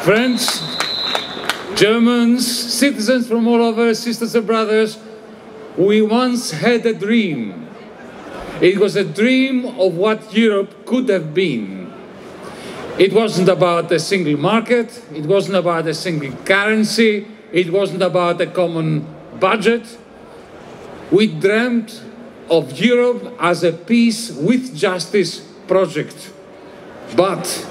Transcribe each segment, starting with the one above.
Friends, Germans, citizens from all over, sisters and brothers, we once had a dream. It was a dream of what Europe could have been. It wasn't about a single market, it wasn't about a single currency, it wasn't about a common budget. We dreamt of Europe as a peace with justice project. But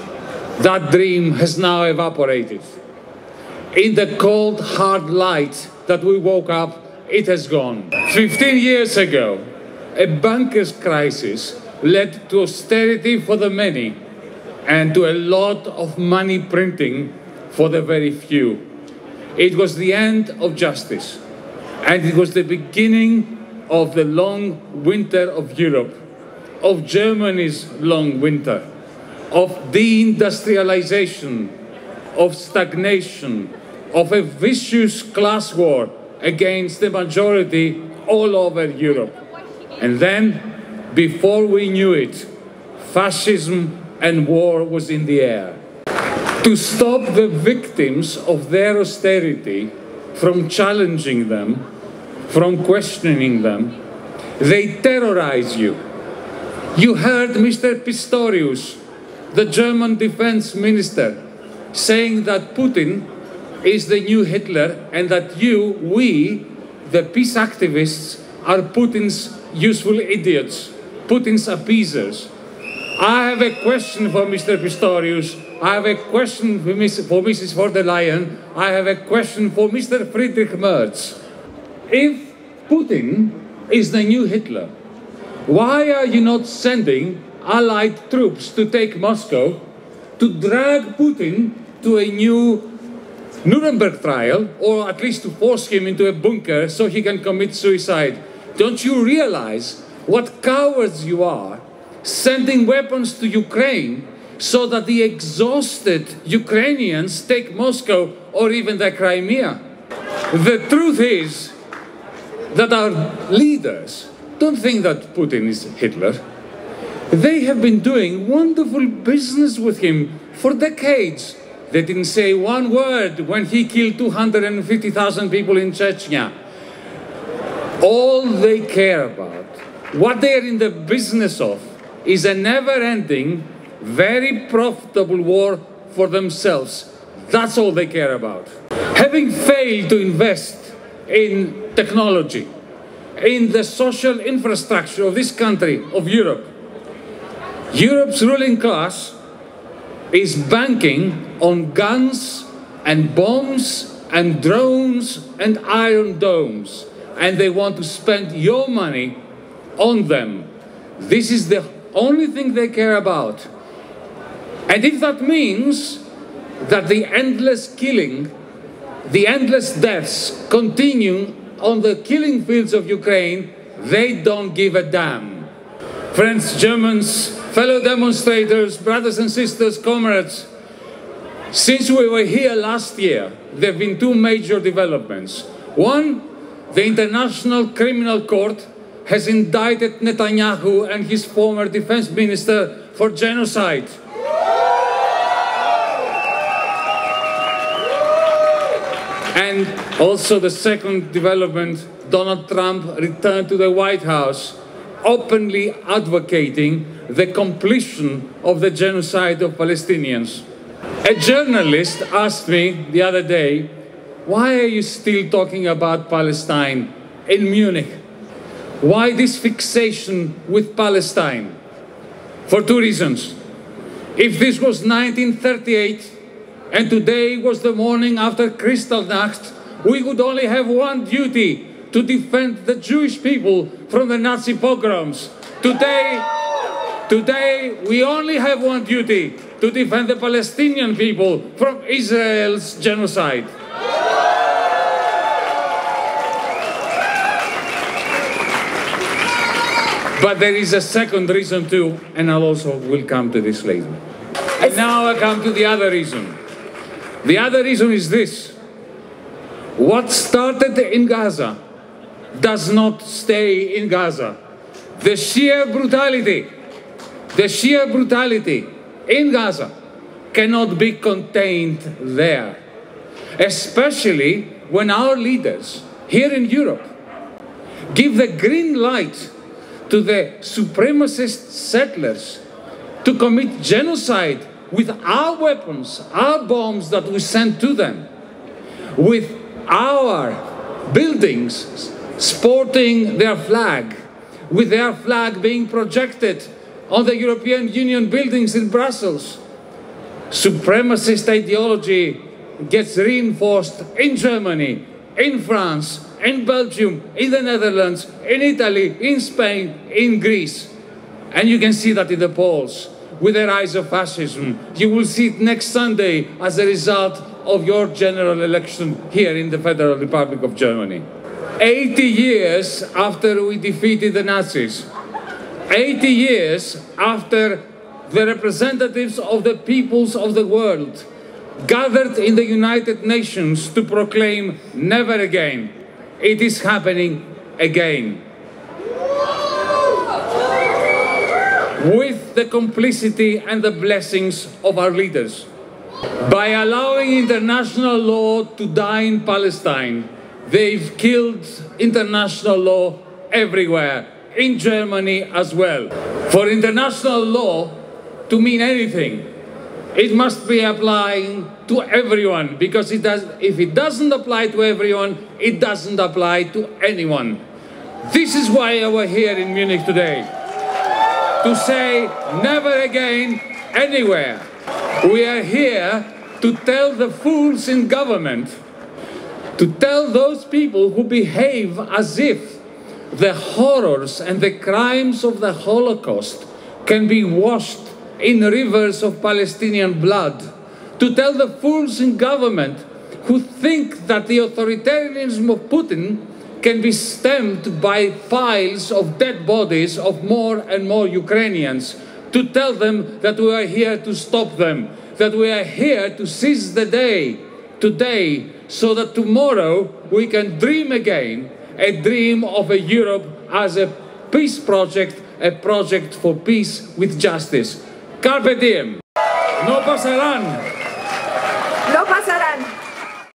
that dream has now evaporated. In the cold, hard light that we woke up, it has gone. 15 years ago, a banker's crisis led to austerity for the many and to a lot of money printing for the very few. It was the end of justice, and it was the beginning of the long winter of Europe, of Germany's long winter, of deindustrialization, of stagnation, of a vicious class war against the majority all over Europe. And then, before we knew it, fascism and war was in the air. To stop the victims of their austerity from challenging them, from questioning them, they terrorize you. You heard Mr. Pistorius, the German defense minister, saying that Putin is the new Hitler and that we, the peace activists, are Putin's useful idiots, Putin's appeasers. I have a question for Mr. Pistorius. I have a question for Mrs. von der Leyen. I have a question for Mr. Friedrich Merz. If Putin is the new Hitler, why are you not sending Allied troops to take Moscow, to drag Putin to a new Nuremberg trial, or at least to force him into a bunker so he can commit suicide? Don't you realize what cowards you are, sending weapons to Ukraine so that the exhausted Ukrainians take Moscow or even the Crimea? The truth is that our leaders don't think that Putin is Hitler. They have been doing wonderful business with him for decades. They didn't say one word when he killed 250,000 people in Chechnya. All they care about, what they are in the business of, is a never-ending, very profitable war for themselves. That's all they care about. Having failed to invest in technology, in the social infrastructure of this country, of Europe, Europe's ruling class is banking on guns and bombs and drones and iron domes, and they want to spend your money on them. This is the only thing they care about. And if that means that the endless killing, the endless deaths continue on the killing fields of Ukraine, they don't give a damn. Friends, Germans, fellow demonstrators, brothers and sisters, comrades, since we were here last year, there have been two major developments. One, the International Criminal Court has indicted Netanyahu and his former defense minister for genocide. And also the second development, Donald Trump returned to the White House, openly advocating the completion of the genocide of Palestinians. A journalist asked me the other day, why are you still talking about Palestine in Munich? Why this fixation with Palestine? For two reasons. If this was 1938 and today was the morning after Kristallnacht, we would only have one duty: to defend the Jewish people from the Nazi pogroms. Today we only have one duty: to defend the Palestinian people from Israel's genocide. But there is a second reason too, and I also will come to this later. And now I come to the other reason. The other reason is this: what started in Gaza does not stay in Gaza. The sheer brutality in Gaza cannot be contained there, especially when our leaders here in Europe give the green light to the supremacist settlers to commit genocide with our weapons, our bombs that we send to them, with our buildings sporting their flag, with their flag being projected on the European Union buildings in Brussels. Supremacist ideology gets reinforced in Germany, in France, in Belgium, in the Netherlands, in Italy, in Spain, in Greece. And you can see that in the polls with the rise of fascism. You will see it next Sunday as a result of your general election here in the Federal Republic of Germany. 80 years after we defeated the Nazis, 80 years after the representatives of the peoples of the world gathered in the United Nations to proclaim never again, it is happening again. With the complicity and the blessings of our leaders. By allowing international law to die in Palestine, they've killed international law everywhere, in Germany as well. For international law to mean anything, it must be applying to everyone, because if it doesn't apply to everyone, it doesn't apply to anyone. This is why we're here in Munich today, to say never again anywhere. We are here to tell the fools in government, to tell those people who behave as if the horrors and the crimes of the Holocaust can be washed in rivers of Palestinian blood, to tell the fools in government who think that the authoritarianism of Putin can be stemmed by piles of dead bodies of more and more Ukrainians, to tell them that we are here to stop them, that we are here to seize the day, today, so that tomorrow we can dream again, a dream of a Europe as a peace project, a project for peace with justice. Carpe diem. No pasarán. No